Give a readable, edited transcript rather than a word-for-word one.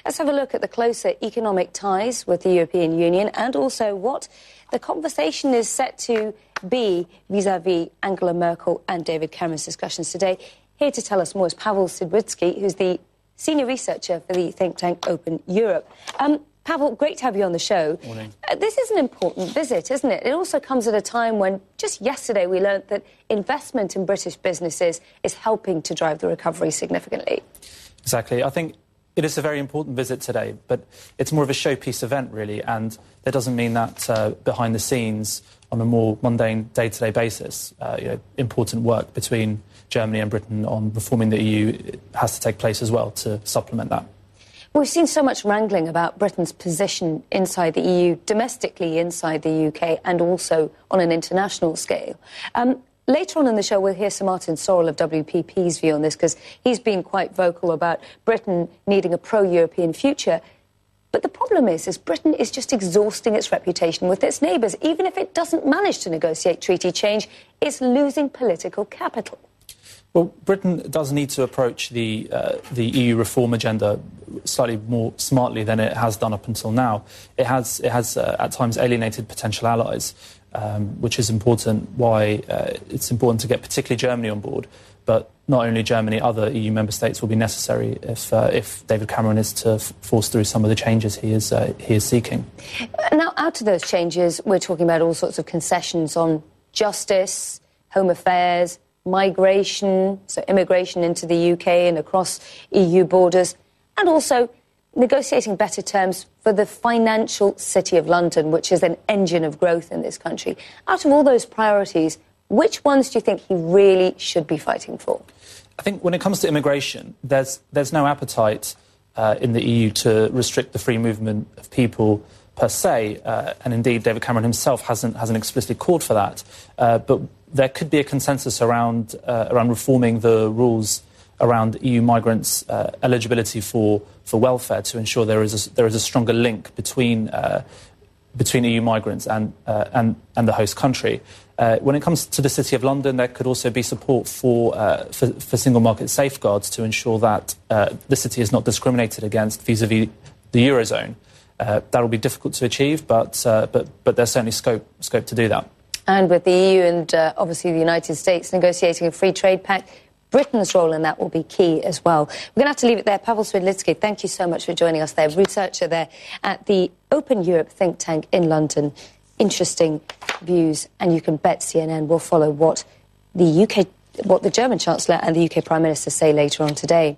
Let's have a look at the closer economic ties with the European Union and also what the conversation is set to be vis-à-vis Angela Merkel and David Cameron's discussions today. Here to tell us more is Pawel, who's the senior researcher for the think tank Open Europe. Pawel, great to have you on the show. Morning. This is an important visit, isn't it? It also comes at a time when just yesterday we learnt that investment in British businesses is helping to drive the recovery significantly. Exactly. I think it is a very important visit today, but it's more of a showpiece event, really, and that doesn't mean that behind the scenes, on a more mundane day-to-day basis, important work between Germany and Britain on reforming the EU has to take place as well to supplement that. We've seen so much wrangling about Britain's position inside the EU, domestically inside the UK, and also on an international scale. Later on in the show, we'll hear Sir Martin Sorrell of WPP's view on this, because he's been quite vocal about Britain needing a pro-European future. But the problem is Britain is just exhausting its reputation with its neighbours. Even if it doesn't manage to negotiate treaty change, it's losing political capital. Well, Britain does need to approach the EU reform agenda slightly more smartly than it has done up until now. It has at times alienated potential allies, which is important. Why it's important to get particularly Germany on board, but not only Germany, other EU member states will be necessary if David Cameron is to force through some of the changes he is seeking. Now, out of those changes, we're talking about all sorts of concessions on justice, home affairs, migration, so immigration into the UK and across EU borders, and also negotiating better terms for the financial city of London, which is an engine of growth in this country. Out of all those priorities, which ones do you think he really should be fighting for? I think when it comes to immigration, there's no appetite in the EU to restrict the free movement of people per se, and indeed David Cameron himself hasn't explicitly called for that. But there could be a consensus around reforming the rules around EU migrants' eligibility for welfare to ensure there is a stronger link between EU migrants and the host country. When it comes to the City of London, there could also be support for single market safeguards to ensure that the city is not discriminated against vis-à-vis the Eurozone. That will be difficult to achieve, but there's certainly scope to do that. And with the EU and obviously the United States negotiating a free trade pact, Britain's role in that will be key as well. We're going to have to leave it there. Pawel Swidlicki, thank you so much for joining us there, researcher there at the Open Europe think tank in London. Interesting views, and you can bet CNN will follow what the German Chancellor and the UK Prime Minister say later on today.